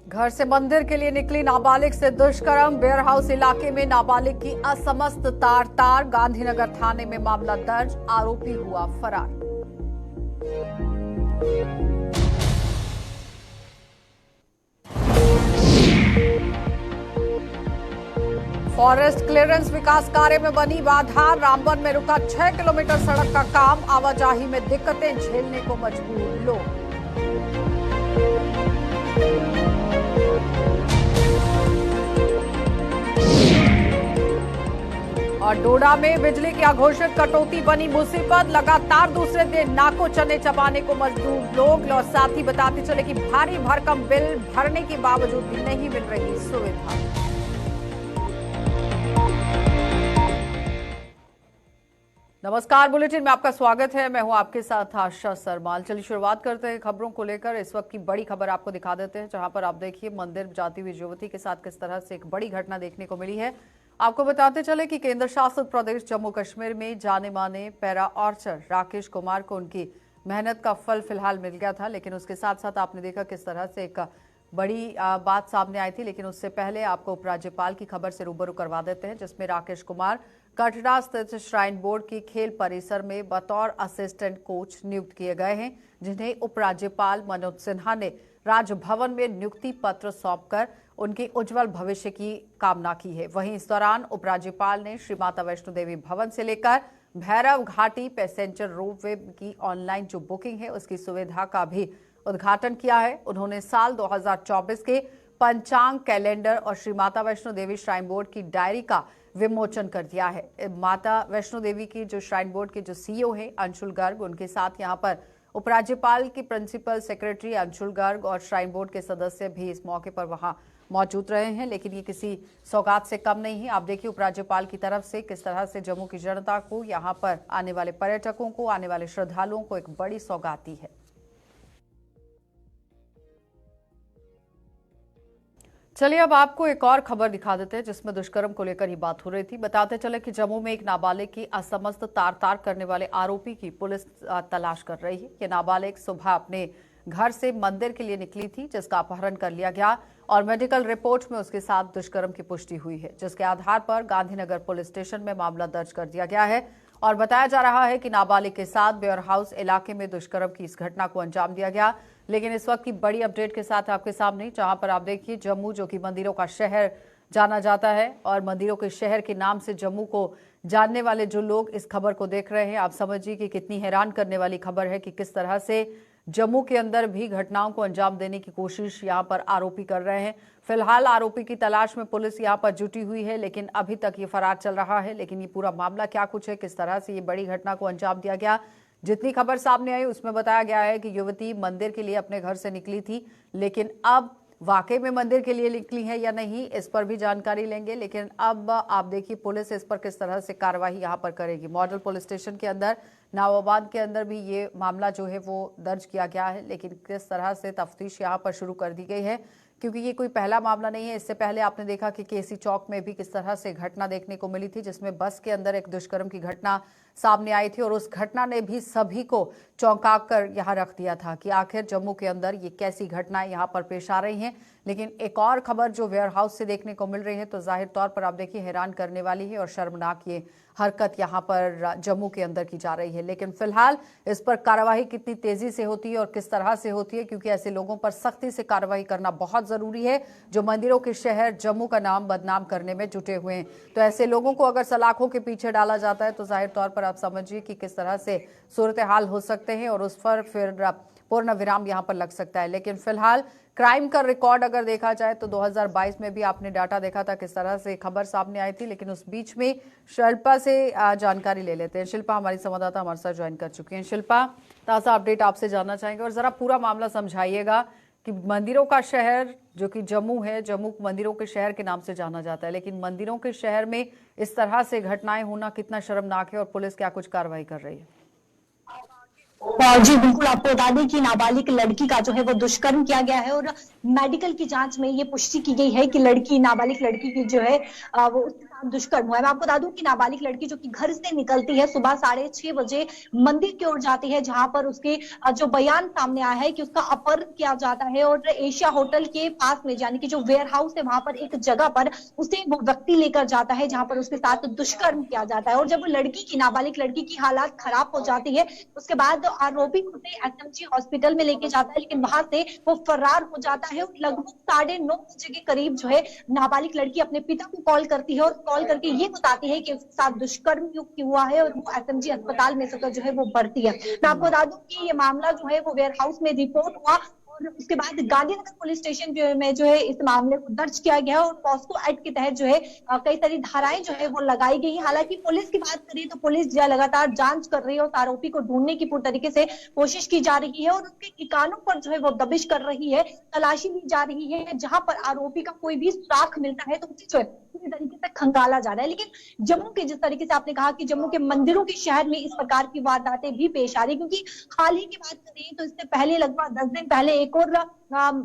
घर से मंदिर के लिए निकली नाबालिग से दुष्कर्म, वेयर हाउस इलाके में नाबालिग की असमस्त तार। गांधीनगर थाने में मामला दर्ज, आरोपी हुआ फरार। फॉरेस्ट क्लियरेंस विकास कार्य में बनी बाधा, रामबन में रुका 6 किलोमीटर सड़क का काम, आवाजाही में दिक्कतें झेलने को मजबूर लोग। और डोडा में बिजली की अघोषित कटौती बनी मुसीबत, लगातार दूसरे दिन नाको चने चबाने को मजबूर लोग। और साथ ही बताते चले कि भारी भरकम बिल भरने के बावजूद भी नहीं मिल रही सुविधा। नमस्कार, बुलेटिन में आपका स्वागत है। मैं हूं आपके साथ आशा सरमाल। चलिए शुरुआत करते हैं खबरों को लेकर। इस वक्त की बड़ी खबर आपको दिखा देते हैं, जहां पर आप देखिए मंदिर जाती हुई युवती के साथ किस तरह से एक बड़ी घटना देखने को मिली है। आपको बताते चले कि केंद्र शासित प्रदेश जम्मू कश्मीर में जाने माने पैरा आर्चर राकेश कुमार को उनकी मेहनत का फल फिलहाल मिल गया था, लेकिन उसके साथ साथ आपने देखा किस तरह से एक बड़ी बात सामने आई थी। लेकिन उससे पहले आपको उपराज्यपाल की खबर से रूबरू करवा देते हैं, जिसमें राकेश कुमार कटरा स्थित श्राइन बोर्ड की खेल परिसर में बतौर असिस्टेंट कोच नियुक्त किए गए हैं, जिन्हें उपराज्यपाल मनोज सिन्हा ने राजभवन में नियुक्ति पत्र सौंपकर उनके उज्जवल भविष्य की कामना की है। वहीं इस दौरान उपराज्यपाल ने श्री माता वैष्णो देवी भवन से लेकर भैरव घाटी पैसेंजर रोपवे की ऑनलाइन जो बुकिंग है उसकी सुविधा का भी उद्घाटन किया है। उन्होंने साल 2024 के पंचांग कैलेंडर और श्री माता वैष्णो देवी श्राइन बोर्ड की डायरी का विमोचन कर दिया है। माता वैष्णो देवी की जो श्राइन बोर्ड के जो सीईओ हैं अंशुल गर्ग, उनके साथ यहाँ पर उपराज्यपाल की प्रिंसिपल सेक्रेटरी अंशुल गर्ग और श्राइन बोर्ड के सदस्य भी इस मौके पर वहां मौजूद रहे हैं। लेकिन ये किसी सौगात से कम नहीं है। आप देखिए उपराज्यपाल की तरफ से किस तरह से जम्मू की जनता को, यहाँ पर आने वाले पर्यटकों को, आने वाले श्रद्धालुओं को एक बड़ी सौगात दी है। चलिए अब आपको एक और खबर दिखा देते हैं, जिसमें दुष्कर्म को लेकर ही बात हो रही थी। बताते चले कि जम्मू में एक नाबालिग की असमस्त तार करने वाले आरोपी की पुलिस तलाश कर रही है। ये नाबालिग सुबह अपने घर से मंदिर के लिए निकली थी, जिसका अपहरण कर लिया गया और मेडिकल रिपोर्ट में उसके साथ दुष्कर्म की पुष्टि हुई है, जिसके आधार पर गांधीनगर पुलिस स्टेशन में मामला दर्ज कर दिया गया है। और बताया जा रहा है कि नाबालिग के साथ वेयर हाउस इलाके में दुष्कर्म की इस घटना को अंजाम दिया गया। लेकिन इस वक्त की बड़ी अपडेट के साथ आपके सामने, जहां पर आप देखिए जम्मू जो कि मंदिरों का शहर जाना जाता है और मंदिरों के शहर के नाम से जम्मू को जानने वाले जो लोग इस खबर को देख रहे हैं, आप समझिए कि कितनी हैरान करने वाली खबर है कि किस तरह से जम्मू के अंदर भी घटनाओं को अंजाम देने की कोशिश यहां पर आरोपी कर रहे हैं। फिलहाल आरोपी की तलाश में पुलिस यहां पर जुटी हुई है, लेकिन अभी तक ये फरार चल रहा है। लेकिन ये पूरा मामला क्या कुछ है, किस तरह से ये बड़ी घटना को अंजाम दिया गया, जितनी खबर सामने आई उसमें बताया गया है कि युवती मंदिर के लिए अपने घर से निकली थी, लेकिन अब वाकई में मंदिर के लिए निकली है या नहीं, इस पर भी जानकारी लेंगे। लेकिन अब आप देखिए पुलिस इस पर किस तरह से कार्रवाई यहां पर करेगी। मॉडल पुलिस स्टेशन के अंदर नावाबाद के अंदर भी ये मामला जो है वो दर्ज किया गया है, लेकिन किस तरह से तफ्तीश यहां पर शुरू कर दी गई है, क्योंकि ये कोई पहला मामला नहीं है। इससे पहले आपने देखा कि केसी चौक में भी किस तरह से घटना देखने को मिली थी, जिसमें बस के अंदर एक दुष्कर्म की घटना सामने आई थी और उस घटना ने भी सभी को चौंका कर यहाँ रख दिया था कि आखिर जम्मू के अंदर ये कैसी घटनाएं यहाँ पर पेश आ रही हैं। लेकिन एक और खबर जो वेयर हाउस से देखने को मिल रही है, तो जाहिर तौर पर आप देखिए हैरान करने वाली है और शर्मनाक ये हरकत यहाँ पर जम्मू के अंदर की जा रही है। लेकिन फिलहाल इस पर कार्रवाई कितनी तेजी से होती है और किस तरह से होती है, क्योंकि ऐसे लोगों पर सख्ती से कार्रवाई करना बहुत जरूरी है जो मंदिरों के शहर जम्मू का नाम बदनाम करने में जुटे हुए हैं। तो ऐसे लोगों को अगर सलाखों के पीछे डाला जाता है तो जाहिर तौर पर आप समझिए कि किस तरह से सूरत हाल हो सकते हैं और उस पर फिर पूर्ण विराम यहां पर लग सकता है। लेकिन फिलहाल क्राइम का रिकॉर्ड अगर देखा जाए तो 2022 में भी आपने डाटा देखा था किस तरह से खबर सामने आई थी। लेकिन उस बीच में शिल्पा से जानकारी ले लेते हैं। शिल्पा हमारी संवाददाता हमारे साथ ज्वाइन कर चुकी हैं। शिल्पा, ताज़ा अपडेट आपसे जानना चाहेंगे और जरा पूरा मामला समझाइएगा कि मंदिरों का शहर जो कि जम्मू है, जम्मू मंदिरों के शहर के नाम से जाना जाता है, लेकिन मंदिरों के शहर में इस तरह से घटनाएं होना कितना शर्मनाक है और पुलिस क्या कुछ कार्रवाई कर रही है? जी बिल्कुल, आपको बता दें कि नाबालिग लड़की का जो है वो दुष्कर्म किया गया है और मेडिकल की जांच में ये पुष्टि की गई है कि नाबालिग लड़की की जो है वो साथ दुष्कर्म हुआ है। मैं आपको बता दूं कि नाबालिग लड़की जो कि घर से निकलती है सुबह 6:30 बजे मंदिर की ओर जाती है, जहां पर उसके जो बयान सामने आया है कि उसका अपहरण किया जाता है और एशिया होटल के पास में, यानी कि जो वेयर हाउस है वहां पर एक जगह पर उसे वो व्यक्ति लेकर जाता है जहां पर उसके साथ दुष्कर्म किया जाता है। और जब लड़की की, नाबालिग लड़की की हालात खराब हो जाती है, उसके बाद आरोपी उसे एसएमजी हॉस्पिटल में लेके जाता है, लेकिन वहां से वो फरार हो जाता है। और लगभग 9:30 बजे के करीब जो है नाबालिग लड़की अपने पिता को कॉल करती है और कॉल करके ये बताती है कि उसके साथ दुष्कर्म हुआ है और वो एसएमजी अस्पताल में जो है वो भर्ती है। मैं आपको बता दूं कि ये मामला जो है वो वेयर हाउस में रिपोर्ट हुआ और उसके बाद गांधीनगर पुलिस स्टेशन में जो है इस मामले को दर्ज किया गया और पॉस्को एक्ट के तहत जो है कई सारी धाराएं जो है वो लगाई गई। हालांकि पुलिस की बात करें तो पुलिस जो है लगातार जांच कर रही है और आरोपी को ढूंढने की पूरी तरीके से कोशिश की जा रही है और उसके ठिकानों पर जो है वो दबिश कर रही है, तलाशी ली जा रही है। जहां पर आरोपी का कोई भी सुराग मिलता है तो उसे जो है पूरी तरीके से खंगाला जा रहा है। लेकिन जम्मू के, जिस तरीके से आपने कहा कि जम्मू के मंदिरों के शहर में इस प्रकार की वारदातें भी पेश आ रही, क्योंकि हाल ही की बात करें तो इससे पहले लगभग 10 दिन पहले एक और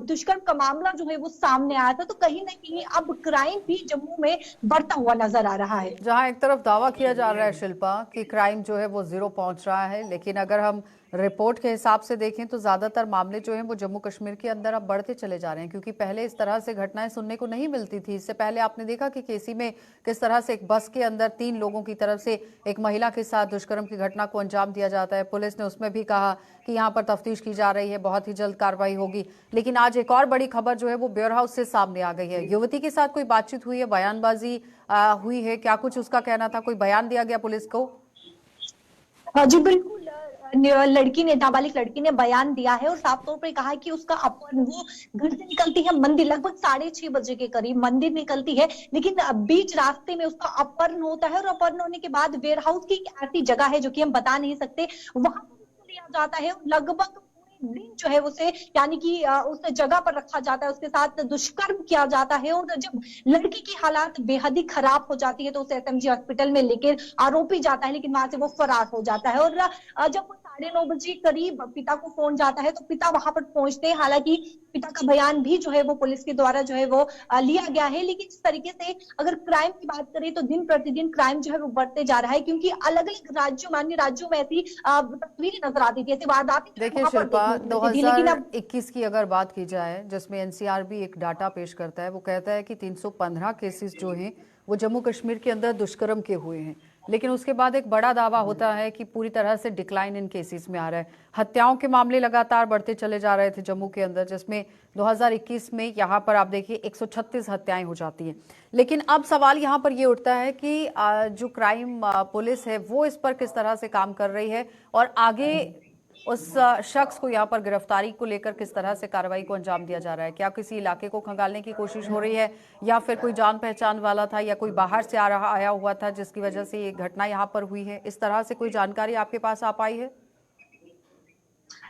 दुष्कर्म का मामला जो है वो सामने आया था। तो कहीं ना कहीं अब क्राइम भी जम्मू में बढ़ता हुआ नजर आ रहा है। जहां एक तरफ दावा किया जा रहा है शिल्पा कि क्राइम जो है वो जीरो पहुंच रहा है, लेकिन अगर हम रिपोर्ट के हिसाब से देखें तो ज्यादातर मामले जो हैं वो जम्मू कश्मीर के अंदर अब बढ़ते चले जा रहे हैं, क्योंकि पहले इस तरह से घटनाएं सुनने को नहीं मिलती थी। इससे पहले आपने देखा कि केसी में किस तरह से एक बस के अंदर 3 लोगों की तरफ से एक महिला के साथ दुष्कर्म की घटना को अंजाम दिया जाता है। पुलिस ने उसमें भी कहा कि यहाँ पर तफ्तीश की जा रही है, बहुत ही जल्द कार्रवाई होगी। लेकिन आज एक और बड़ी खबर जो है वो वेयर हाउस से सामने आ गई है। युवती के साथ कोई बातचीत हुई है, बयानबाजी हुई है, क्या कुछ उसका कहना था, कोई बयान दिया गया पुलिस को? जी बिल्कुल, लड़की ने, नाबालिग लड़की ने बयान दिया है और साफ तौर पर कहा है कि उसका अपहरण, वो घर से निकलती है मंदिर लगभग 6:30 बजे के करीब मंदिर निकलती है, लेकिन बीच रास्ते में उसका अपहरण होता है और अपहरण होने के बाद वेयर हाउस की एक ऐसी जगह है जो कि हम बता नहीं सकते, वहां पर उसको लिया जाता है और लगभग दिन जो है उसे, यानी कि उस जगह पर रखा जाता है, उसके साथ दुष्कर्म किया जाता है। और जब लड़की की हालात बेहद ही खराब हो जाती है तो उसे एसएमजी हॉस्पिटल में लेकर आरोपी जाता है, लेकिन वहां से वो फरार हो जाता है। और जब वो 9:30 बजे करीब पिता को फोन जाता है तो पिता वहां पर पहुंचते हैं। हालांकि पिता का बयान भी जो है वो पुलिस के द्वारा जो है वो लिया गया है, लेकिन इस तरीके से अगर क्राइम की बात करें तो दिन प्रतिदिन क्राइम जो है वो बढ़ते जा रहा है, क्योंकि अलग अलग राज्यों, मान्य राज्यों में ऐसी तस्वीरें नजर आती थी, ऐसी वारदातें देखिए वहां पर शिल्पा, देखने को मिलती थी। लेकिन अब 2021 की अगर बात की जाए, जिसमें एनसीआरबी एक डाटा पेश करता है, वो कहता है कि 315 केसेस जो हैं वो जम्मू कश्मीर के अंदर दुष्कर्म के हुए हैं। लेकिन उसके बाद एक बड़ा दावा होता है कि पूरी तरह से डिक्लाइन इन केसेस में आ रहा है। हत्याओं के मामले लगातार बढ़ते चले जा रहे थे जम्मू के अंदर, जिसमें 2021 में यहाँ पर आप देखिए 136 हत्याएं हो जाती हैं। लेकिन अब सवाल यहाँ पर ये उठता है कि जो क्राइम पुलिस है वो इस पर किस तरह से काम कर रही है और आगे उस शख्स को यहाँ पर गिरफ्तारी को लेकर किस तरह से कार्रवाई को अंजाम दिया जा रहा है। क्या किसी इलाके को खंगालने की कोशिश हो रही है, या फिर कोई जान पहचान वाला था, या कोई बाहर से आया हुआ था जिसकी वजह से ये घटना यहाँ पर हुई है? इस तरह से कोई जानकारी आपके पास आ पाई है?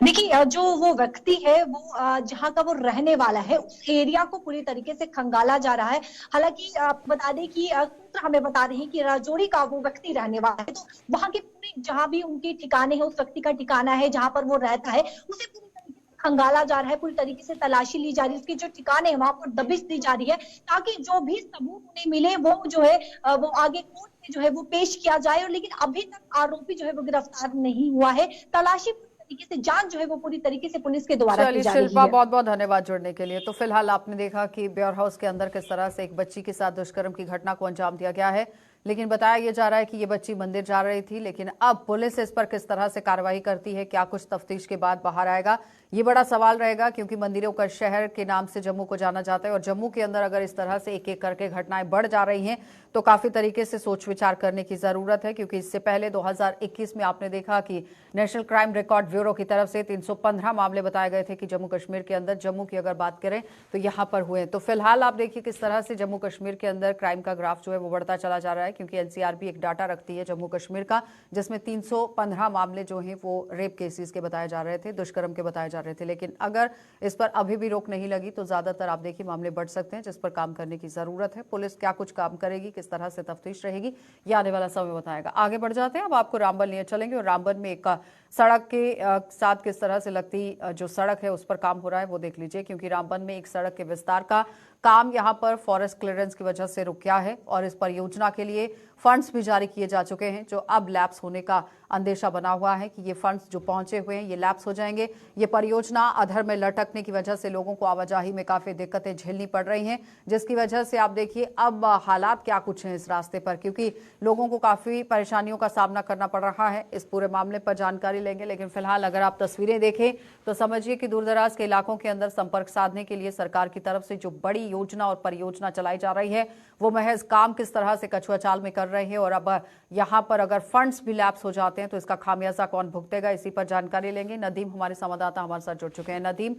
देखिए, जो वो व्यक्ति है वो जहाँ का वो रहने वाला है उस एरिया को पूरी तरीके से खंगाला जा रहा है। हालांकि आप बता दें कि सूत्र हमें बता रहे हैं कि राजौरी का वो व्यक्ति रहने वाला है, तो वहां के पूरे जहां भी उनके ठिकाने हैं, उस व्यक्ति का ठिकाना है जहां पर वो रहता है, उसे पूरी तरीके से खंगाला जा रहा है, पूरी तरीके से तलाशी ली जा रही है, उसके जो ठिकाने हैं वहां पर दबिश दी जा रही है, ताकि जो भी सबूत उन्हें मिले वो जो है वो आगे कोर्ट में जो है वो पेश किया जाए। और लेकिन अभी तक आरोपी जो है वो गिरफ्तार नहीं हुआ है। तलाशी तरीके से, जांच जो है वो पूरी तरीके से पुलिस के द्वारा की चलिए जा रही शिल्पा, है। बहुत बहुत धन्यवाद जुड़ने के लिए। तो फिलहाल आपने देखा कि वेयर हाउस के अंदर किस तरह से एक बच्ची के साथ दुष्कर्म की घटना को अंजाम दिया गया है, लेकिन बताया यह जा रहा है कि ये बच्ची मंदिर जा रही थी। लेकिन अब पुलिस इस पर किस तरह से कार्रवाई करती है, क्या कुछ तफ्तीश के बाद बाहर आएगा, ये बड़ा सवाल रहेगा, क्योंकि मंदिरों का शहर के नाम से जम्मू को जाना जाता है। और जम्मू के अंदर अगर इस तरह से एक एक करके घटनाएं बढ़ जा रही हैं तो काफी तरीके से सोच विचार करने की जरूरत है, क्योंकि इससे पहले 2021 में आपने देखा कि नेशनल क्राइम रिकॉर्ड ब्यूरो की तरफ से 315 मामले बताए गए थे कि जम्मू कश्मीर के अंदर, जम्मू की अगर बात करें तो यहाँ पर हुए। तो फिलहाल आप देखिए किस तरह से जम्मू कश्मीर के अंदर क्राइम का ग्राफ जो है वो बढ़ता चला जा रहा है, क्योंकि एनसीआरबी एक डाटा रखती है जम्मू कश्मीर का, जिसमें 315 मामले जो हैं वो रेप केसेस के बताए जा रहे थे, दुष्कर्म के बताए जा रहे थे। लेकिन अगर इस पर अभी भी रोक नहीं लगी तो ज्यादातर आप देखिए मामले बढ़ सकते हैं, जिस पर काम करने की जरूरत है। पुलिस क्या कुछ काम करेगी, किस तरह से तफ्तीश रहेगी, ये आने वाला समय बताएगा। आगे बढ़ जाते हैं, अब आपको रामबन लिए चलेंगे और रामबन में एक सड़क के साथ किस तरह से लगती जो सड़क है उस पर काम हो रहा है वो देख लीजिए, क्योंकि रामबन में एक सड़क के विस्तार का काम यहां पर फॉरेस्ट क्लियरेंस की वजह से रुक गया है और इस परियोजना के लिए फंड्स भी जारी किए जा चुके हैं, जो अब लैप्स होने का अंदेशा बना हुआ है कि ये फंड्स जो पहुंचे हुए हैं ये लैप्स हो जाएंगे। ये परियोजना अधर में लटकने की वजह से लोगों को आवाजाही में काफी दिक्कतें झेलनी पड़ रही हैं, जिसकी वजह से आप देखिए अब हालात क्या कुछ हैं इस रास्ते पर, क्योंकि लोगों को काफी परेशानियों का सामना करना पड़ रहा है। इस पूरे मामले पर जानकारी लेंगे, लेकिन फिलहाल अगर आप तस्वीरें देखें तो समझिए कि दूरदराज के इलाकों के अंदर संपर्क साधने के लिए सरकार की तरफ से जो बड़ी योजना और परियोजना चलाई जा रही है वो महज काम किस तरह से कछुआ चाल में कर रही है, और अब यहां पर अगर फंड्स भी लैप्स हो जाते हैं तो इसका खामियाजा कौन भुगतेगा, इसी पर जानकारी लेंगे। नदीम हमारे संवाददाता हमारे साथ जुड़ चुके हैं। नदीम,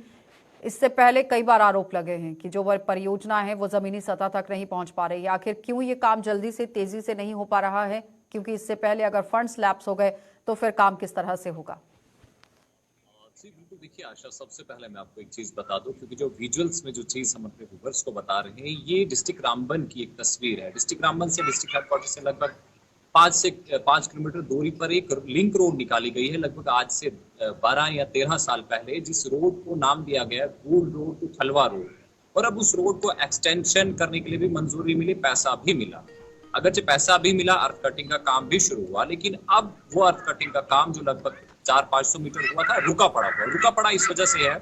इससे पहले कई बार आरोप लगे हैं कि जो परियोजना है वो जमीनी सतह तक नहीं पहुंच पा रही है, आखिर क्यों ये काम जल्दी से तेजी से नहीं हो पा रहा है? क्योंकि इससे पहले अगर फंड्स लैप्स हो गए तो फिर काम किस तरह से होगा? बिल्कुल, देखिए आशा, सबसे पहले मैं आपको एक चीज बता दूं, क्योंकि जो विजुअल्स में जो चीज हम अपने व्यूअर्स को बता रहे हैं ये डिस्ट्रिक्ट रामबन की एक तस्वीर है। डिस्ट्रिक्ट रामबन से डिस्ट्रिक्ट हेडक्वार्टर से लगभग 5 किलोमीटर दूरी पर एक लिंक रोड निकाली गई है, लगभग आज से 12 या 13 साल पहले, जिस रोड को नाम दिया गया गूल रोड टू खलवा रोड। और अब उस रोड को एक्सटेंशन करने के लिए भी मंजूरी मिली, पैसा भी मिला। अगरचे पैसा भी मिला, अर्थ कटिंग का काम भी शुरू हुआ, लेकिन अब वो अर्थ कटिंग का काम जो लगभग 400-500 मीटर हुआ था रुका पड़ा इस वजह से है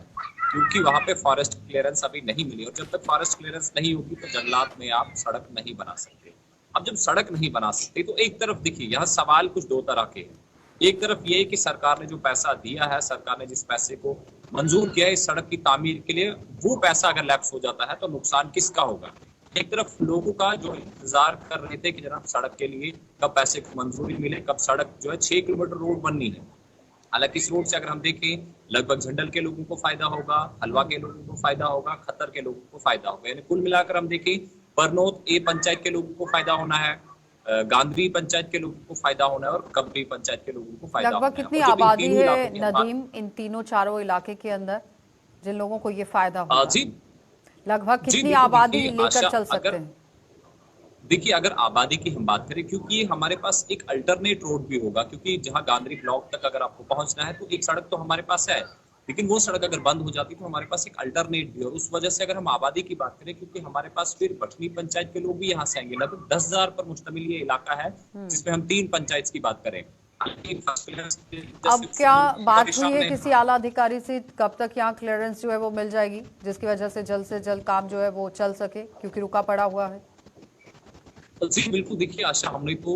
क्योंकि वहां पे फॉरेस्ट क्लियरेंस अभी नहीं मिली, और जब तक फॉरेस्ट क्लियरेंस नहीं होगी तो जंगलात में आप सड़क नहीं बना सकते। अब जब सड़क नहीं बना सकते तो एक तरफ देखिए यहाँ सवाल कुछ दो तरह के हैं। एक तरफ ये है कि सरकार ने जो पैसा दिया है, सरकार ने जिस पैसे को मंजूर किया है इस सड़क की तामीर के लिए, वो पैसा अगर लैप्स हो जाता है तो नुकसान किसका होगा? एक तरफ लोगों का जो इंतजार कर रहे थे कि जनाब सड़क के लिए कब पैसे की मंजूरी मिले, कब सड़क जो है 6 किलोमीटर रोड बननी है। हालांकि इस रोड से अगर हम देखें लगभग झंडल के लोगों को फायदा होगा, हलवा के लोगों को फायदा होगा, खतर के लोगों को फायदा होगा, यानी कुल मिलाकर हम देखें बरनोत ए पंचायत के लोगों को फायदा होना है, गांधरी पंचायत के लोगों को फायदा होना है और कबरी पंचायत के लोगों को फायदा होना है। लगभग कितनी आबादी है नदीम इन तीनों चारों इलाके के अंदर जिन लोगों को ये फायदा होगा? जी, लगभग कितनी आबादी लेकर चल सकते हैं? देखिए अगर आबादी की हम बात करें, क्योंकि हमारे पास एक अल्टरनेट रोड भी होगा, क्योंकि जहां गांधरी ब्लॉक तक अगर आपको पहुंचना है तो एक सड़क तो हमारे पास है, लेकिन वो सड़क अगर बंद हो जाती तो हमारे पास एक अल्टरनेट भी है। और उस वजह से अगर हम आबादी की बात करें, क्योंकि हमारे पास फिर बठनी पंचायत के लोग भी यहाँ से आएंगे, लगभग 10,000 पर मुश्तमिल ये इलाका है, जिसमें हम 3 पंचायत की बात करें। अब क्या बात हुई है किसी आला अधिकारी से, कब तक यहाँ क्लियरेंस जो है वो मिल जाएगी, जिसकी वजह से जल्द काम जो है वो चल सके, क्योंकि रुका पड़ा हुआ है? जी बिल्कुल, देखिए आशा, हमने तो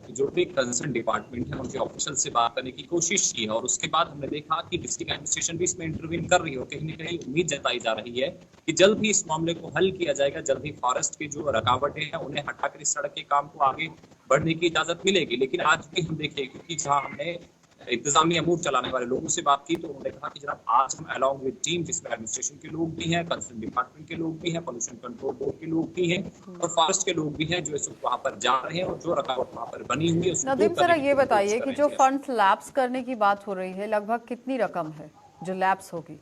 जो भी कंसर्न डिपार्टमेंट है उनके ऑफिशियल से बात करने की कोशिश की है, और उसके बाद हमने देखा कि डिस्ट्रिक्ट एडमिनिस्ट्रेशन भी इसमें इंटरवीन कर रही है, और कहीं ना कहीं उम्मीद जताई जा रही है कि जल्द ही इस मामले को हल किया जाएगा, जल्द ही फॉरेस्ट की जो रुकावटें हैं उन्हें हटाकर इस सड़क के काम को आगे बढ़ने की इजाजत मिलेगी। लेकिन आज भी हम देखें, क्योंकि जहाँ हमने इंतजामिया मूव चलाने वाले लोगों से बात की तो उन्होंने कहा कि जनाब आज हम अलॉन्ग विद टीम, जिसमें एडमिनिस्ट्रेशन के लोग भी हैं, कंसर्न डिपार्टमेंट के लोग भी हैं, पोल्यूशन कंट्रोल बोर्ड के लोग भी हैं और फॉरेस्ट के लोग भी हैं, जो इस वक्त वहाँ पर जा रहे हैं और जो रुकावट वहाँ पर बनी हुई है। नदीम जरा ये बताइए कि जो फंड लैप्स करने की बात हो रही है, लगभग कितनी रकम है जो लैप्स होगी?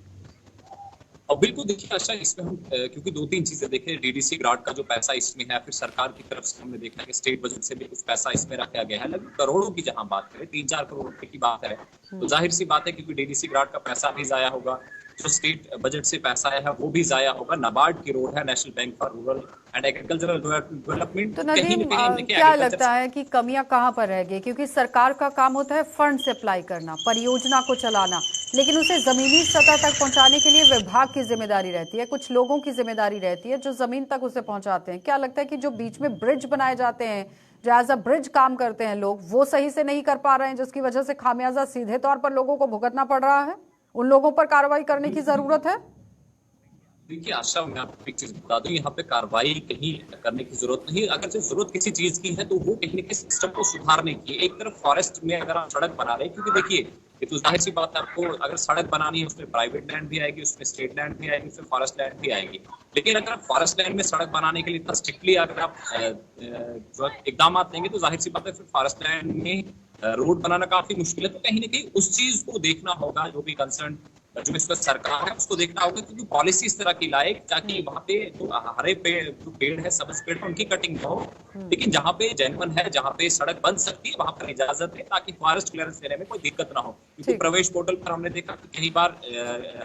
और बिल्कुल देखिए अच्छा, इसमें हम क्योंकि 2-3 चीजें देखें, डीडीसी ग्रांट का जो पैसा इसमें है, फिर सरकार की तरफ से हमने देखा कि स्टेट बजट से भी कुछ पैसा इसमें रखा गया है, लगभग करोड़ों की जहां बात करें 3-4 करोड़ रुपए की बात है, तो जाहिर सी बात है क्योंकि डीडीसी ग्रांट का पैसा भी जाया होगा, जो स्टेट बजट से पैसा आया है वो भी जाया होगा। नाबार्ड की रोड है, national bank for rural and agricultural development. तो नदीम क्या लगता है कि कमियां कहां पर रह गई? क्योंकि सरकार का काम होता है फंड से अप्लाई करना, परियोजना को चलाना, लेकिन उसे जमीनी सतह तक पहुंचाने के लिए विभाग की जिम्मेदारी रहती है, कुछ लोगों की जिम्मेदारी रहती है जो जमीन तक उसे पहुंचाते हैं। क्या लगता है कि जो बीच में ब्रिज बनाए जाते हैं, जो एज अ ब्रिज काम करते हैं लोग, वो सही से नहीं कर पा रहे हैं, जिसकी वजह से खामियाजा सीधे तौर पर लोगों को भुगतना पड़ रहा है? उन लोगों पर कार्रवाई करने की जरूरत है? देखिए आशा, मैं आपको एक चीज बता दूं, यहाँ पे कार्रवाई कहीं करने की जरूरत नहीं। अगर जो जरूरत किसी चीज की है तो वो कहीं न कहीं सिस्टम को सुधारने की। एक तरफ फॉरेस्ट में अगर आप सड़क बना रहे हैं, क्योंकि देखिए ये तो जाहिर सी बात है, आपको अगर सड़क बनानी है उसमें प्राइवेट लैंड भी आएगी, उसमें स्टेट लैंड भी आएगी, उसमें फॉरेस्ट लैंड भी आएगी। लेकिन अगर आप फॉरेस्ट लैंड में सड़क बनाने के लिए इतना स्ट्रिक्टली अगर आप जो इकदाम लेंगे तो जाहिर सी बात है फिर फॉरेस्ट लैंड में रोड बनाना काफी मुश्किल है। तो कहीं ना कहीं उस चीज को देखना होगा, जो भी कंसर्न जो इस वक्त सरकार है उसको देखना होगा क्योंकि पॉलिसी इस तरह की लाए ताकि वहाँ पे जो हरे पेड़ है, सब्ज पेड़ है, उनकी कटिंग ना हो, लेकिन जहाँ पे जेन्युइन है, जहाँ पे सड़क बन सकती है वहां पर इजाजत है ताकि फॉरेस्ट क्लियरेंस लेने में कोई दिक्कत ना हो। क्योंकि प्रवेश पोर्टल पर हमने देखा कि कई बार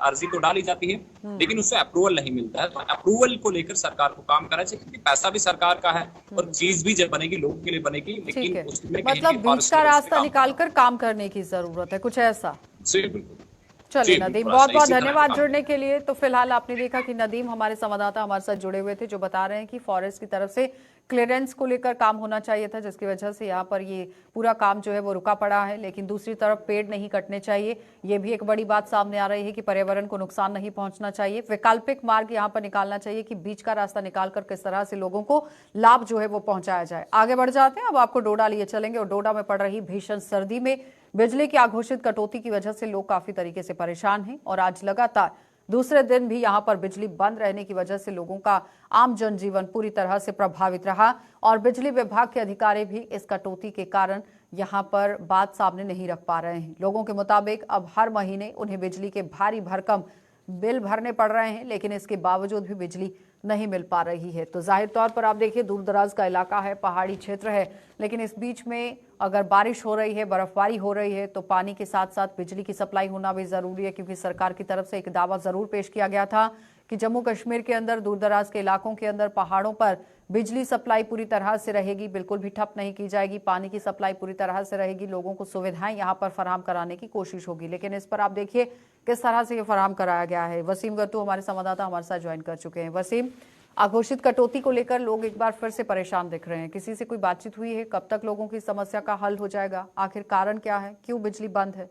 अर्जी तो डाली जाती है लेकिन उससे अप्रूवल नहीं मिलता है। तो अप्रूवल को लेकर सरकार को काम करना चाहिए क्योंकि पैसा भी सरकार का है और चीज भी जब बनेगी लोगों के लिए बनेगी, लेकिन उसमें मतलब बीच का रास्ता निकालकर काम करने की जरूरत है, कुछ ऐसा। जी बिल्कुल। चलिए नदीम, बहुत बहुत धन्यवाद जुड़ने के लिए। तो फिलहाल आपने देखा कि नदीम हमारे संवाददाता हमारे साथ जुड़े हुए थे जो बता रहे हैं कि फॉरेस्ट की तरफ से क्लियरेंस को लेकर काम होना चाहिए था जिसकी वजह से यहाँ पर ये पूरा काम जो है वो रुका पड़ा है, लेकिन दूसरी तरफ पेड़ नहीं कटने चाहिए। ये भी एक बड़ी बात सामने आ रही है कि पर्यावरण को नुकसान नहीं पहुंचना चाहिए। वैकल्पिक मार्ग यहाँ पर निकालना चाहिए कि बीच का रास्ता निकालकर किस तरह से लोगों को लाभ जो है वो पहुंचाया जाए। आगे बढ़ जाते हैं, अब आपको डोडा लिए चलेंगे और डोडा में पड़ रही भीषण सर्दी में बिजली की अघोषित कटौती की वजह से लोग काफी तरीके से परेशान हैं और आज लगातार दूसरे दिन भी यहां पर बिजली बंद रहने की वजह से लोगों का आम जनजीवन पूरी तरह से प्रभावित रहा और बिजली विभाग के अधिकारी भी इस कटौती के कारण यहां पर बात सामने नहीं रख पा रहे हैं। लोगों के मुताबिक अब हर महीने उन्हें बिजली के भारी भरकम बिल भरने पड़ रहे हैं, लेकिन इसके बावजूद भी बिजली नहीं मिल पा रही है। तो जाहिर तौर पर आप देखिए दूर दराज का इलाका है, पहाड़ी क्षेत्र है, लेकिन इस बीच में अगर बारिश हो रही है, बर्फबारी हो रही है तो पानी के साथ साथ बिजली की सप्लाई होना भी जरूरी है क्योंकि सरकार की तरफ से एक दावा जरूर पेश किया गया था कि जम्मू कश्मीर के अंदर दूर दराज के इलाकों के अंदर पहाड़ों पर बिजली सप्लाई पूरी तरह से रहेगी, बिल्कुल भी ठप नहीं की जाएगी, पानी की सप्लाई पूरी तरह से रहेगी, लोगों को सुविधाएं यहां पर फराहम कराने की कोशिश होगी। लेकिन इस पर आप देखिए किस तरह से ये फराहम कराया गया है। वसीम गट्टू हमारे संवाददाता हमारे साथ ज्वाइन कर चुके हैं। वसीम, अघोषित कटौती को लेकर लोग एक बार फिर से परेशान दिख रहे हैं, किसी से कोई बातचीत हुई है? कब तक लोगों की समस्या का हल हो जाएगा? आखिर कारण क्या है, क्यों बिजली बंद है?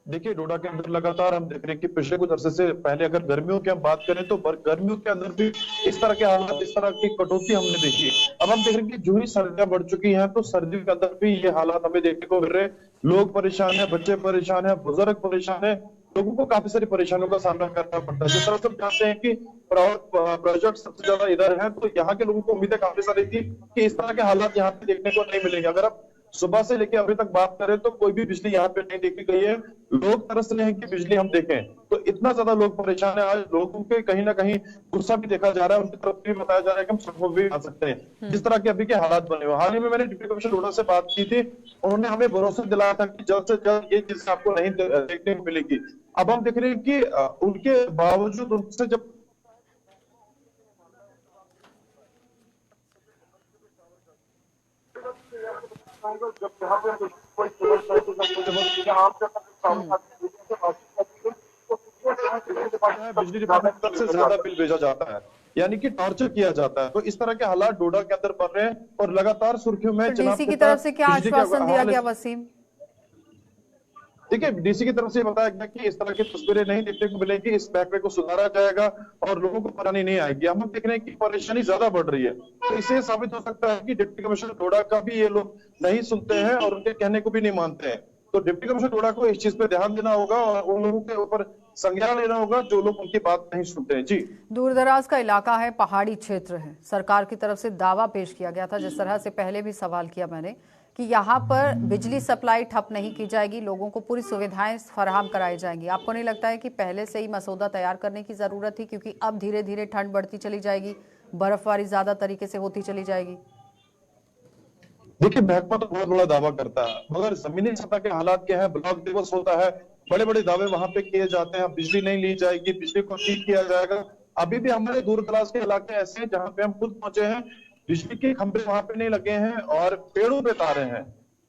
देखिए डोडा के अंदर लगातार हम देख रहे हैं कि पिछले कुछ अरसे से पहले अगर गर्मियों की हम बात करें तो गर्मियों के अंदर भी इस तरह के हालात, इस तरह की कटौती हमने देखी है। अब हम देख रहे हैं कि जो ही सर्दियां बढ़ चुकी हैं तो सर्दियों के अंदर भी ये हालात हमें देखने को मिल रहे हैं। लोग परेशान है, बच्चे परेशान है, बुजुर्ग परेशान है, लोगों को काफी सारी परेशानियों का सामना करना पड़ता है। जिस तरह से हम जानते हैं कि प्रोजेक्ट सबसे ज्यादा इधर है तो यहाँ के लोगों को उम्मीदें काफी सारी थी कि इस तरह के हालात यहाँ पे देखने को नहीं मिलेंगे। अगर आप सुबह से लेकर अभी तक बात करें तो कोई भी बिजली यहाँ पे नहीं देखी गई है। लोग तरस रहे हैं कि बिजली हम देखें, तो इतना ज्यादा लोग परेशान है। आज लोगों के कहीं ना कहीं गुस्सा भी देखा जा रहा है, उनकी तरफ भी बताया जा रहा है कि हम सड़कों भी आ सकते हैं जिस तरह के अभी के हालात बने हुए। हाल ही में मैंने डिप्टी कमिश्नर डोडा से बात की थी, उन्होंने हमें भरोसा दिलाया था कि जल्द से जल्द ये चीज आपको नहीं देखने को मिलेगी। अब हम देख रहे हैं कि उनके बावजूद उनसे जब बिजली डिपार्टमेंट की तरफ से ज्यादा बिल भेजा जाता है, यानी कि टॉर्चर किया जाता है। तो इस तरह के हालात डोडा के अंदर बन रहे हैं और लगातार सुर्खियों में डीसी की तरफ से क्या आश्वासन दिया गया वसीम? देखिए डीसी की तरफ से बताया गया कि इस तरह की तस्वीरें नहीं देखने को मिलेगी, इस बैकवे को सुधारा जाएगा और लोगों को परेशानी नहीं आएगी। हम देख रहे हैं कि परेशानी ज्यादा बढ़ रही है, तो इससे साबित हो सकता है कि डिप्टी कमिश्नर डोडा का भी ये लोग नहीं सुनते हैं और उनके कहने को भी नहीं मानते हैं। तो डिप्टी कमिश्नर डोडा को इस चीज पे ध्यान देना होगा और उन लोगों के ऊपर संज्ञान लेना होगा जो लोग उनकी बात नहीं सुनते हैं। जी, दूर दराज का इलाका है, पहाड़ी क्षेत्र है, सरकार की तरफ से दावा पेश किया गया था, जिस तरह से पहले भी सवाल किया मैंने कि यहाँ पर बिजली सप्लाई ठप नहीं की जाएगी, लोगों को पूरी सुविधाएं फराहम कराई जाएंगी। आपको नहीं लगता है कि पहले से ही मसौदा तैयार करने की जरूरत थी, क्योंकि अब धीरे धीरे ठंड बढ़ती चली जाएगी, बर्फबारी ज्यादा तरीके से होती चली जाएगी? देखिए महकमा तो बहुत बड़ा दावा करता है, मगर जमीनी सतह के हालात क्या है, ब्लॉक दिवस होता है, बड़े बड़े दावे वहां पे किए जाते हैं, बिजली नहीं ली जाएगी, बिजली को ठीक किया जाएगा। अभी भी हमारे दूर दराज के इलाके ऐसे हैं जहाँ पे हम खुद पहुंचे हैं, बिजली के खंभे वहां पे नहीं लगे हैं और पेड़ों पे तारे हैं।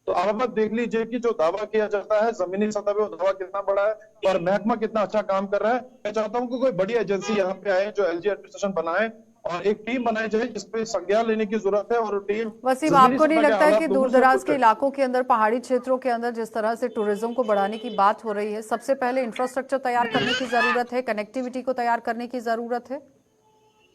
तो आप देख लीजिए कि जो दावा किया जाता है जमीनी सतह पे वो दावा कितना बड़ा है और महकमा कितना अच्छा काम कर रहा है। मैं चाहता हूँ कि कोई बड़ी एजेंसी यहाँ पे आए जो एलजी एडमिनिस्ट्रेशन बनाए और एक टीम बनाई जाए जिसपे संज्ञान लेने की जरूरत है। और टीम वसीम, आपको नहीं लगता है कि दूर दराज के इलाकों के अंदर, पहाड़ी क्षेत्रों के अंदर जिस तरह से टूरिज्म को बढ़ाने की बात हो रही है, सबसे पहले इंफ्रास्ट्रक्चर तैयार करने की जरूरत है, कनेक्टिविटी को तैयार करने की जरूरत है?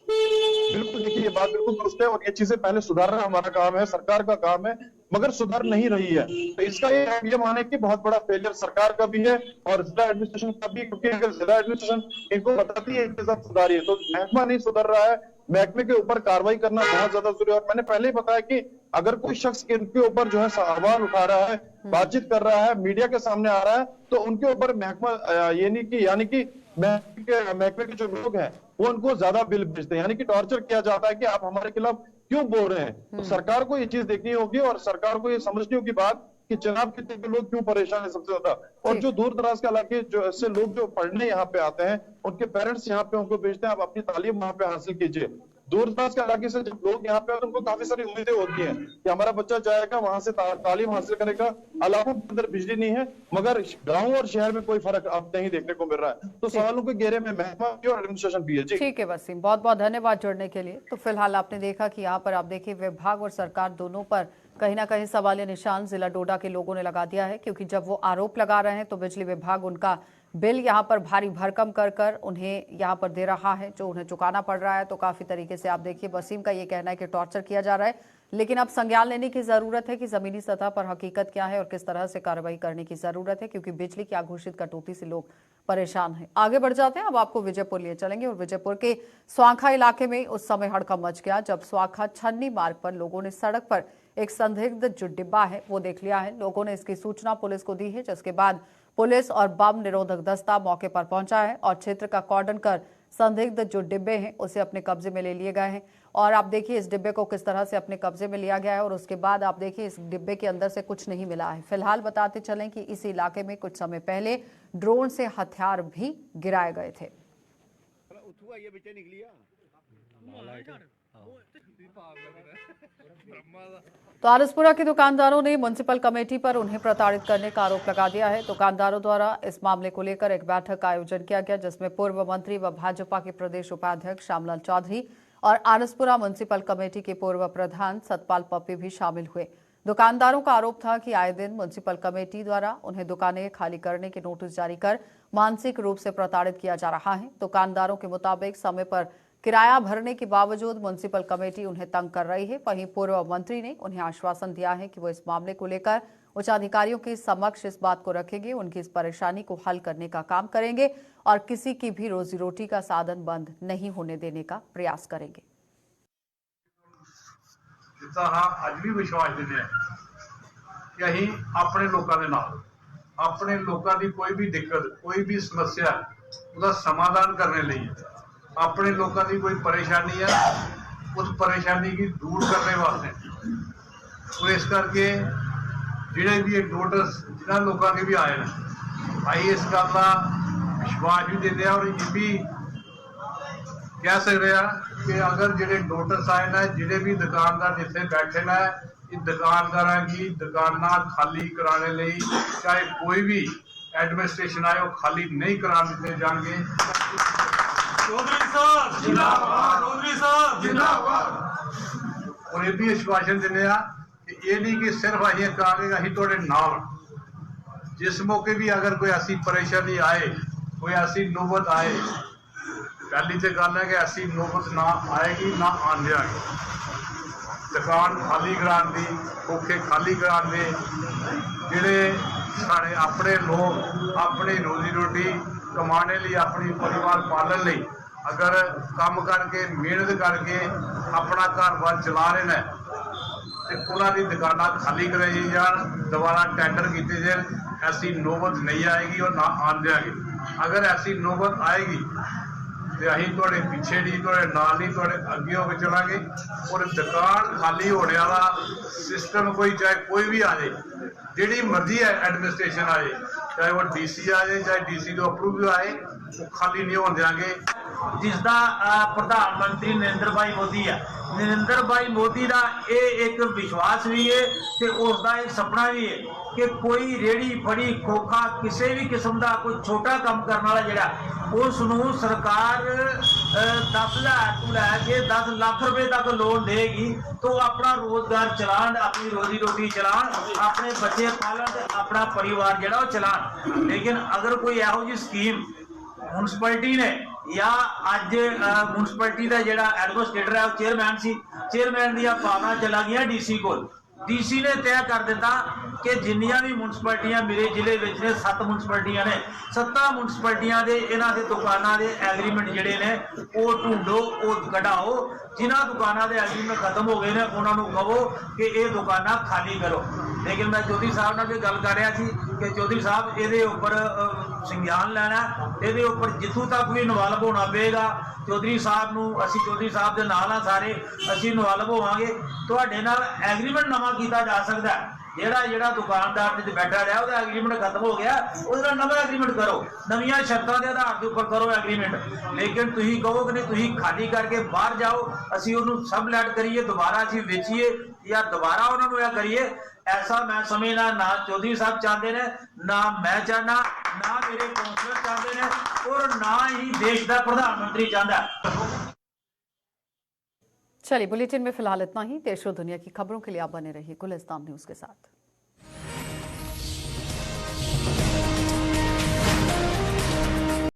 बिल्कुल, देखिए ये बात बिल्कुल दुरुस्त है और ये चीजें पहले सुधारना हमारा काम है, सरकार का काम है, मगर सुधर नहीं रही है। तो इसका ये माने कि बहुत बड़ा फेलियर सरकार का भी है और जिला एडमिनिस्ट्रेशन का भी, क्योंकि अगर जिला एडमिनिस्ट्रेशन इनको बताती है इनके साथ सुधारिए, तो महकमा नहीं सुधर रहा है, महकमे के ऊपर कार्रवाई करना बहुत ज्यादा जरूरी है। और मैंने पहले ही बताया कि अगर कोई शख्स इनके ऊपर जो है सवाल उठा रहा है, बातचीत कर रहा है, मीडिया के सामने आ रहा है, तो उनके ऊपर महकमा यानी कि महकमे के जो लोग हैं वो उनको ज्यादा बिल भेजते हैं, यानी कि टॉर्चर किया जाता है कि आप हमारे खिलाफ क्यों बोल रहे हैं। तो सरकार को ये चीज देखनी होगी और सरकार को ये समझनी होगी बात कि जनाब कितने लोग क्यों परेशान है सबसे ज्यादा। और जो दूर दराज के इलाके जो ऐसे लोग जो पढ़ने यहाँ पे आते हैं, उनके पेरेंट्स यहाँ पे उनको भेजते हैं, आप अपनी तालीम वहां पे हासिल कीजिए। दूर दराज के इलाके से जब लोग यहाँ पे आते हैं उनको काफी सारी उम्मीदें होती हैं कि हमारा बच्चा जाएगा वहां से तालीम हासिल करेगा। इलाकों के अंदर बिजली नहीं है, मगर गांव और शहर में कोई फर्क अब नहीं देखने को मिल रहा है। तो सवालों के घेरे में महकमा और एडमिनिस्ट्रेशन भी है। जी ठीक है वसीम, बहुत बहुत धन्यवाद जुड़ने के लिए। तो फिलहाल आपने देखा कि यहाँ पर आप देखिए विभाग और सरकार दोनों पर कहीं ना कहीं सवालिया निशान जिला डोडा के लोगों ने लगा दिया है, क्योंकि जब वो आरोप लगा रहे हैं तो बिजली विभाग उनका बिल यहाँ पर भारी भरकम कर उन्हें यहाँ पर दे रहा है, जो उन्हें चुकाना पड़ रहा है। तो काफी तरीके से आप देखिए वसीम का ये कहना है कि टॉर्चर किया जा रहा है, लेकिन अब संज्ञान लेने की जरूरत है कि जमीनी सतह पर हकीकत क्या है और किस तरह से कार्रवाई करने की जरूरत है, क्योंकि बिजली की अघोषित कटौती से लोग परेशान हैं। आगे बढ़ जाते हैं, अब आपको विजयपुर लिए चलेंगे और विजयपुर के स्वाखा इलाके में उस समय हड़कंप मच गया जब स्वाखा छन्नी मार्ग पर लोगों ने सड़क पर एक संदिग्ध जो डिब्बा है वो देख लिया है। लोगों ने इसकी सूचना पुलिस को दी है, जिसके बाद पुलिस और बम निरोधक दस्ता मौके पर पहुंचा है और क्षेत्र का कॉर्डन कर संदिग्ध जो डिब्बे हैं उसे अपने कब्जे में ले लिए गए हैं। और आप देखिए इस डिब्बे को किस तरह से अपने कब्जे में लिया गया है और उसके बाद आप देखिए इस डिब्बे के अंदर से कुछ नहीं मिला है। फिलहाल बताते चलें कि इस इलाके में कुछ समय पहले ड्रोन से हथियार भी गिराए गए थे। तो आरसपुरा के दुकानदारों ने म्युनिसिपल कमेटी पर उन्हें प्रताड़ित करने का आरोप लगा दिया है। दुकानदारों द्वारा इस मामले को लेकर एक बैठक का आयोजन किया गया, जिसमें पूर्व मंत्री व भाजपा के प्रदेश उपाध्यक्ष श्यामलाल चौधरी और आरसपुरा म्युनिसिपल कमेटी के पूर्व प्रधान सतपाल पप्पी भी शामिल हुए। दुकानदारों का आरोप था कि आए दिन म्युनिसिपल कमेटी द्वारा उन्हें दुकानें खाली करने के नोटिस जारी कर मानसिक रूप से प्रताड़ित किया जा रहा है। दुकानदारों के मुताबिक समय पर किराया भरने के बावजूद म्युनिसिपल कमेटी उन्हें तंग कर रही है। वहीं पूर्व मंत्री ने उन्हें आश्वासन दिया है कि वो इस मामले को लेकर उच्च अधिकारियों के समक्ष इस बात को रखेंगे, उनकी इस परेशानी को हल करने का काम करेंगे और किसी की भी रोजी रोटी का साधन बंद नहीं होने देने का प्रयास करेंगे। ਅੱਜ ਵੀ ਵਿਸ਼ਵਾਸ ਦਿੰਦੇ ਆ ਕਿ ਅਸੀਂ ਆਪਣੇ ਲੋਕਾਂ ਦੇ ਨਾਲ ਆਪਣੇ ਲੋਕਾਂ ਦੀ ਕੋਈ ਵੀ ਦਿੱਕਤ ਕੋਈ ਵੀ ਸਮੱਸਿਆ ਉਹਦਾ ਸਮਾਧਾਨ ਕਰਨੇ ਲਈ ਆਪਣੇ ਲੋਕਾਂ ਦੀ ਕੋਈ ਪਰੇਸ਼ਾਨੀ ਆ ਉਸ ਪਰੇਸ਼ਾਨੀ की दूर करने वास्ते और इस करके ਜਿਹੜੇ ਵੀ ਇਹ ਨੋਟਿਸ ਜਿਨ੍ਹਾਂ ਲੋਕਾਂ ਦੇ ਵੀ ਆਏ ਨੇ ਅਸੀਂ ਇਸ ਗੱਲ ਦਾ ਵਿਸ਼ਵਾਸ ਵੀ ਦਿੰਦੇ ਆ ਔਰ ਇਹ ਵੀ कह सकते हैं कि अगर जिहड़े नोटिस आए ना जिहड़े भी दुकानदार जिथे बैठे ना ये दुकानदार की दुकाना खाली कराने लई चाहे कोई भी एडमिनिस्ट्रेशन आए वो खाली नहीं करा दिते जाएंगे। चौधरी साहब जिंदाबाद, चौधरी साहब जिंदाबाद। और ये भी आश्वासन दिंदे आ कि ये नहीं कि सिर्फ असीं कहांगे असीं तुहाडे नाल जिस मौके भी अगर कोई ऐसी परेशानी आए कोई ऐसी नौबत आए पहली तो गल है कि ऐसी नौबत ना आएगी ना आन देंगे। दुकान खाली कराने दी औखे खाली कराने जिहड़े साढ़े अपने लोग अपनी रोजी रोटी कमाने लिए अपनी परिवार पालन लिए अगर काम करके मेहनत करके अपना घर बार चला रहे हैं तो उन्होंने दुकाना खाली कराई जान दोबारा टेंडर किए जाए। ऐसी नौबत नहीं आएगी और ना आन देंगे। अगर ऐसी नौबत आएगी तो असीं तुहाडे पिछे नहीं तुहाडे नाल नहीं तुहाडे अगे होके चलांगे। और दुकान खाली होने वाला सिस्टम कोई चाहे कोई भी आ जाए जिहड़ी मर्जी है एडमिनिस्ट्रेशन आ जाए चाहे वो DC आ जाए चाहे DC तो अप्रूव आए वो खाली नहीं होने देंगे। जिसका प्रधानमंत्री नरेंद्र भाई मोदी है नरेंद्र भाई मोदी का यह एक विश्वास भी है कि उसका एक सपना भी है कि कोई रेड़ी फड़ी खोखा किसी भी किस्म का कोई छोटा काम करने वाला जरा उसनूं सरकार 10,000 तो लैके 10 लाख रुपए तक लोन देगी तो अपना रोजगार चलान अपनी रोजी रोटी चलान अपने बच्चे पालन अपना परिवार जरा चलान। लेकिन अगर कोई यहो जी स्कीम म्युनिसिपैलिटी ने या अज म्युनिसिपैलिटी का जरा एडमिनिस्ट्रेटर है चेयरमैन सी चेयरमैन दी पावना चला गया DC को DC ने तय कर दिता ਕਿ ਜਿੰਨੀਆਂ ਵੀ ਮੁਨਸਪਲਟੀਆਂ ਮੇਰੇ ਜ਼ਿਲ੍ਹੇ ਵਿੱਚ ਨੇ 7 ਮੁਨਸਪਲਟੀਆਂ ਨੇ 7 ਮੁਨਸਪਲਟੀਆਂ ਦੇ ਇਹਨਾਂ ਦੇ ਦੁਕਾਨਾਂ ਦੇ ਐਗਰੀਮੈਂਟ ਜਿਹੜੇ ਨੇ ਉਹ ਢੂੰਡੋ ਉਹ ਕਢਾਓ ਜਿਨ੍ਹਾਂ ਦੁਕਾਨਾਂ ਦੇ ਐਗਰੀਮੈਂਟ ਖਤਮ ਹੋ ਗਏ ਨੇ ਉਹਨਾਂ ਨੂੰ ਕਹੋ ਕਿ ਇਹ ਦੁਕਾਨਾਂ ਖਾਲੀ ਕਰੋ। ਲੇਕਿਨ मैं चौधरी साहब ਨਾਲ भी गल कर रहा थी कि चौधरी साहब ਇਹਦੇ ਉੱਪਰ ਸੰਗਿਆਨ ਲੈਣਾ ਇਹਦੇ ਉੱਪਰ ਜਿੱਥੋਂ ਤੱਕ ਵੀ ਇਨਵੋਲਵ ਹੋਣਾ ਪਏਗਾ ਚੌਧਰੀ ਸਾਹਿਬ ਨੂੰ ਅਸੀਂ ਚੌਧਰੀ ਸਾਹਿਬ ਦੇ ਨਾਲ ਆ ਸਾਰੇ ਅਸੀਂ ਇਨਵੋਲਵ ਹੋਵਾਂਗੇ ਤੁਹਾਡੇ ਨਾਲ ਐਗਰੀਮੈਂਟ ਨਵਾਂ ਕੀਤਾ ਜਾ ਸਕਦਾ ਜਿਹੜਾ ਦੁਕਾਨਦਾਰ ਤੇ ਬੈਠਾ ਰਿਹਾ ਉਹਦਾ ਐਗਰੀਮੈਂਟ ਖਤਮ ਹੋ ਗਿਆ ਉਹਦੇ ਨਾਲ ਨਵਾਂ ਐਗਰੀਮੈਂਟ ਕਰੋ ਨਵੀਆਂ ਸ਼ਰਤਾਂ ਦੇ ਆਧਾਰ ਦੇ ਉੱਪਰ ਕਰੋ ਐਗਰੀਮੈਂਟ ਲੇਕਿਨ ਤੁਸੀਂ ਕਹੋ ਕਿ ਨਹੀਂ ਤੁਸੀਂ ਖਾਲੀ ਕਰਕੇ ਬਾਹਰ ਜਾਓ ਅਸੀਂ ਉਹਨੂੰ ਸਬਲੈਟ ਕਰੀਏ ਦੁਬਾਰਾ ਅਸੀਂ ਵੇਚੀਏ ਜਾਂ ਦੁਬਾਰਾ ਉਹਨਾਂ ਨੂੰ ਇਹ ਕਰੀਏ ऐसा मैं समझना ना चौधरी साहब चाहते ने ना मैं चाहना ना मेरे काउंसलर चाहते ने और ना ही देश का प्रधानमंत्री चाहता। चलिए बुलेटिन में फिलहाल इतना ही। देश और दुनिया की खबरों के लिए आप बने रहिए गुलिस्तान न्यूज के साथ।